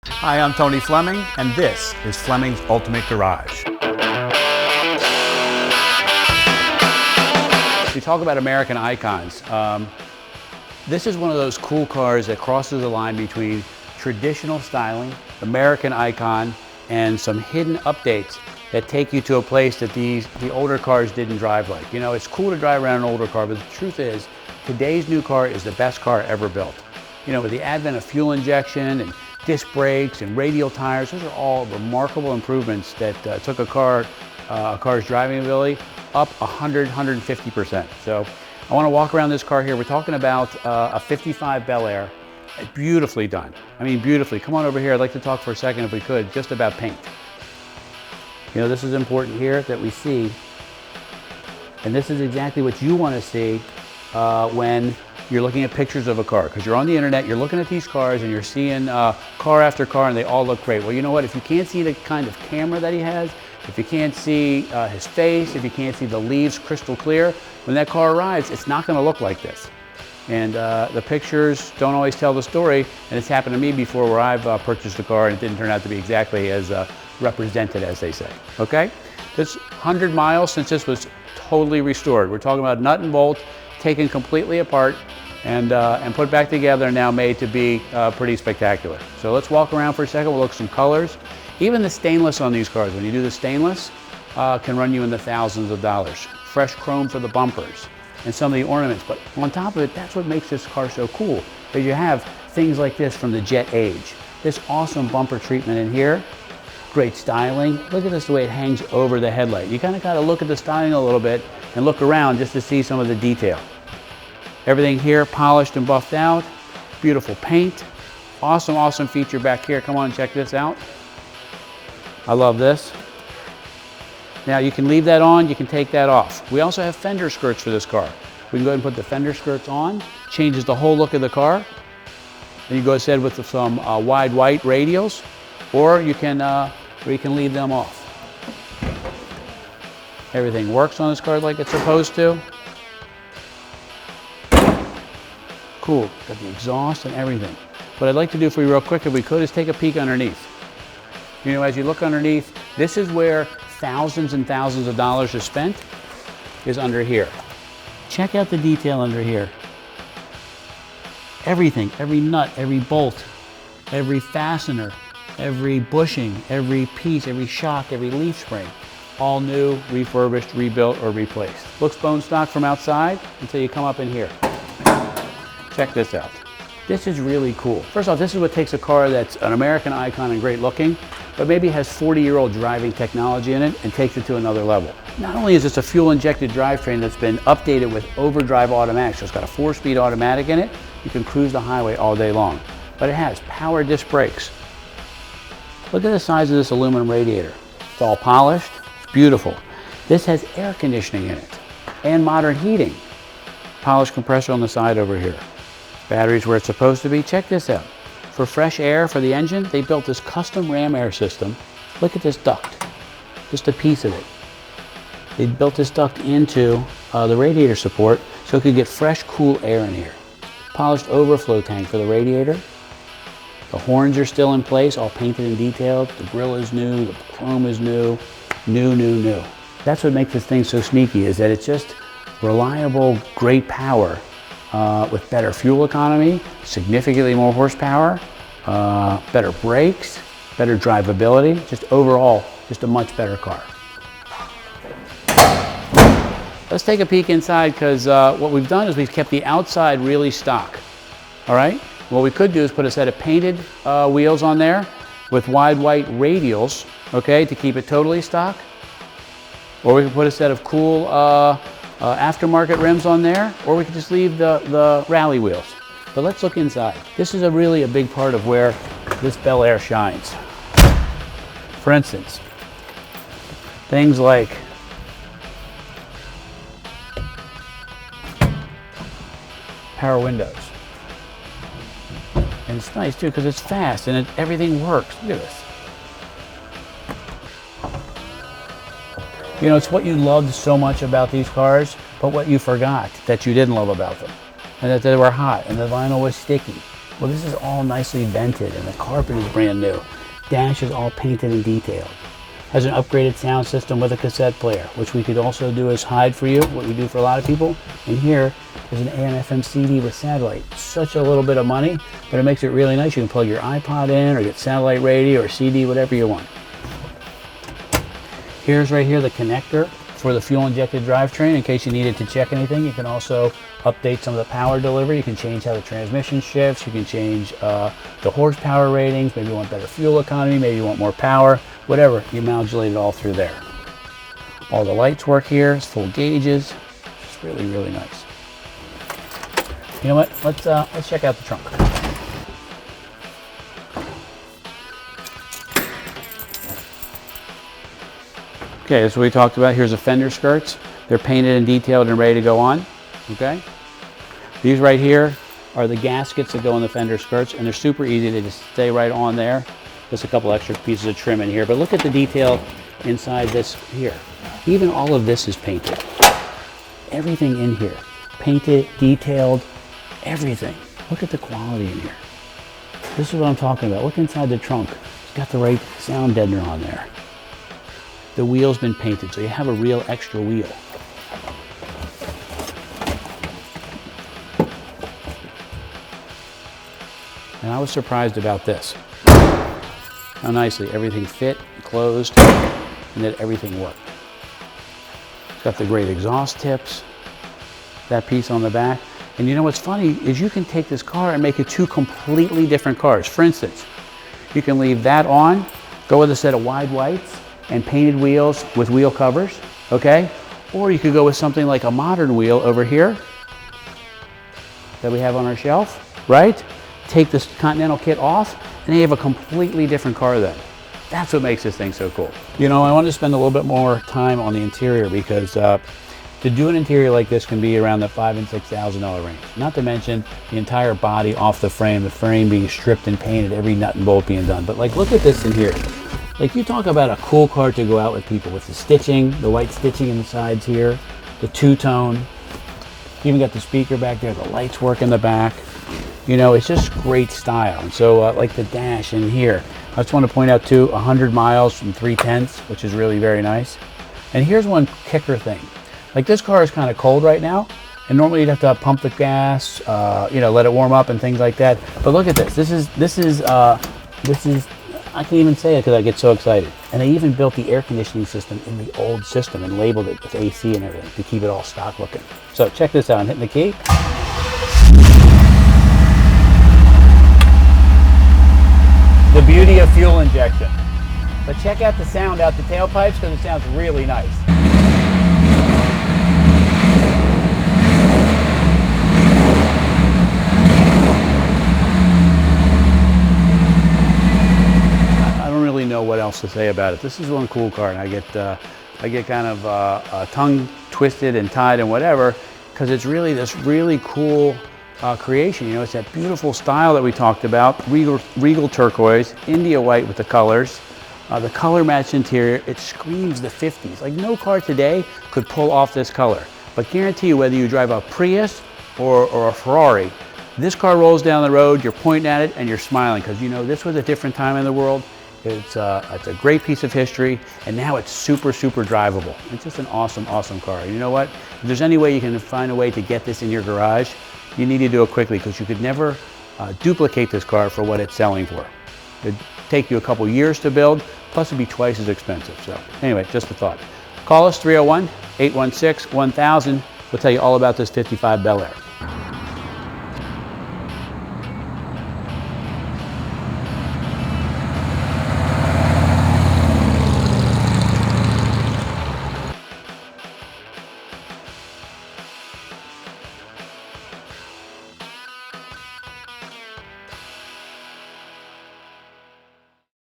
Hi, I'm Tony Fleming, and this is Fleming's Ultimate Garage. We talk about American icons. This is one of those cool cars that crosses the line between traditional styling, American icon, and some hidden updates that take you to a place that the older cars didn't drive like. You know, it's cool to drive around an older car, but the truth is, today's new car is the best car ever built. You know, with the advent of fuel injection and disc brakes and radial tires, those are all remarkable improvements that took a car's driving ability up 150%. So I want to walk around this car here. We're talking about a 55 Bel Air. Beautifully done. I mean, beautifully. Come on over here. I'd like to talk for a second, if we could, just about paint. You know, this is important here that we see, and this is exactly what you want to see when you're looking at pictures of a car, because you're on the internet, you're looking at these cars and you're seeing car after car and they all look great. Well, you know what? If you can't see the kind of camera that he has, if you can't see his face, if you can't see the leaves crystal clear, when that car arrives, it's not going to look like this. And the pictures don't always tell the story, and it's happened to me before where I've purchased a car and it didn't turn out to be exactly as represented, as they say. Okay? This 100 miles since this was totally restored. We're talking about nut and bolt taken completely apart and put back together, and now made to be pretty spectacular. So let's walk around for a second. We'll look at some colors. Even the stainless on these cars, when you do the stainless, can run you in the thousands of dollars. Fresh chrome for the bumpers and some of the ornaments. But on top of it, that's what makes this car so cool, is you have things like this from the jet age. This awesome bumper treatment in here. Great styling. Look at this, the way it hangs over the headlight. You kind of got to look at the styling a little bit and look around just to see some of the detail. Everything here polished and buffed out. Beautiful paint. Awesome, awesome feature back here. Come on, check this out. I love this. Now you can leave that on, you can take that off. We also have fender skirts for this car. We can go ahead and put the fender skirts on. Changes the whole look of the car. Then you go ahead with some wide white radials, or you can leave them off. Everything works on this car like it's supposed to. Cool, got the exhaust and everything. What I'd like to do for you real quick, if we could, is take a peek underneath. You know, as you look underneath, this is where thousands and thousands of dollars are spent, is under here. Check out the detail under here. Everything, every nut, every bolt, every fastener, every bushing, every piece, every shock, every leaf spring, all new, refurbished, rebuilt, or replaced. Looks bone stock from outside until you come up in here. Check this out. This is really cool. First off, this is what takes a car that's an American icon and great looking, but maybe has 40-year-old driving technology in it and takes it to another level. Not only is this a fuel-injected drivetrain that's been updated with overdrive automatic, so it's got a 4-speed automatic in it, you can cruise the highway all day long. But it has power disc brakes. Look at the size of this aluminum radiator. It's all polished, it's beautiful. This has air conditioning in it and modern heating. Polished compressor on the side over here. Batteries where it's supposed to be. Check this out. For fresh air for the engine, they built this custom ram air system. Look at this duct, just a piece of it. They built this duct into the radiator support so it could get fresh, cool air in here. Polished overflow tank for the radiator. The horns are still in place, all painted and detailed. The grille is new, the chrome is new, new. That's what makes this thing so sneaky, is that it's just reliable, great power. With better fuel economy, significantly more horsepower, better brakes, better drivability, just overall, just a much better car. Let's take a peek inside, because what we've done is we've kept the outside really stock. All right? What we could do is put a set of painted wheels on there with wide white radials, okay, to keep it totally stock. Or we could put a set of cool aftermarket rims on there, or we could just leave the rally wheels. But let's look inside. This is really a big part of where this Bel Air shines. For instance, things like power windows. And it's nice too, because it's fast and everything works. Look at this. You know, it's what you loved so much about these cars, but what you forgot that you didn't love about them. And that they were hot and the vinyl was sticky. Well, this is all nicely vented and the carpet is brand new. Dash is all painted and detailed. Has an upgraded sound system with a cassette player, which we could also do as hide for you, what we do for a lot of people. And here is an AM/FM CD with satellite. Such a little bit of money, but it makes it really nice. You can plug your iPod in or get satellite radio or CD, whatever you want. Here's right here the connector for the fuel-injected drivetrain in case you needed to check anything. You can also update some of the power delivery. You can change how the transmission shifts. You can change the horsepower ratings. Maybe you want better fuel economy. Maybe you want more power. Whatever, you modulate it all through there. All the lights work here. It's full gauges. It's really, really nice. You know what? Let's check out the trunk. Okay, that's what we talked about. Here's the fender skirts. They're painted and detailed and ready to go on. Okay? These right here are the gaskets that go in the fender skirts, and they're super easy. They just stay right on there. Just a couple extra pieces of trim in here. But look at the detail inside this here. Even all of this is painted. Everything in here. Painted, detailed, everything. Look at the quality in here. This is what I'm talking about. Look inside the trunk. It's got the right sound deadener on there. The wheel's been painted, so you have a real extra wheel. And I was surprised about this. How nicely everything fit, closed, and that everything worked. It's got the great exhaust tips, that piece on the back. And you know what's funny is you can take this car and make it two completely different cars. For instance, you can leave that on, go with a set of wide whites, and painted wheels with wheel covers, okay? Or you could go with something like a modern wheel over here that we have on our shelf, right? Take this Continental kit off, and you have a completely different car then. That's what makes this thing so cool. You know, I want to spend a little bit more time on the interior because to do an interior like this can be around the $5,000 and $6,000 range. Not to mention the entire body off the frame being stripped and painted, every nut and bolt being done. But like, look at this in here. Like, you talk about a cool car to go out with people with the stitching, the white stitching in the sides here, the two-tone. You even got the speaker back there, the lights work in the back. You know, it's just great style. And so like the dash in here, I just want to point out too, 100 miles from 3/10, which is really very nice. And here's one kicker thing. Like, this car is kind of cold right now, and normally you'd have to pump the gas, you know, let it warm up and things like that. But look at this. This is I can't even say it because I get so excited. And they even built the air conditioning system in the old system and labeled it with AC and everything to keep it all stock looking. So check this out. I'm hitting the key. The beauty of fuel injection. But check out the sound out the tailpipes because it sounds really nice. Know what else to say about it. This is one cool car, and I get kind of tongue twisted and tied and whatever because it's really this really cool creation. You know, it's that beautiful style that we talked about, regal turquoise, India white with the colors, the color matched interior. It screams the 50s. Like, no car today could pull off this color, but guarantee you, whether you drive a Prius or a Ferrari, this car rolls down the road, you're pointing at it and you're smiling because you know this was a different time in the world. It's a great piece of history, and now it's super, super drivable. It's just an awesome, awesome car. You know what? If there's any way you can find a way to get this in your garage, you need to do it quickly because you could never duplicate this car for what it's selling for. It'd take you a couple years to build, plus it'd be twice as expensive. So anyway, just a thought. Call us 301-816-1000. We'll tell you all about this 55 Bel Air.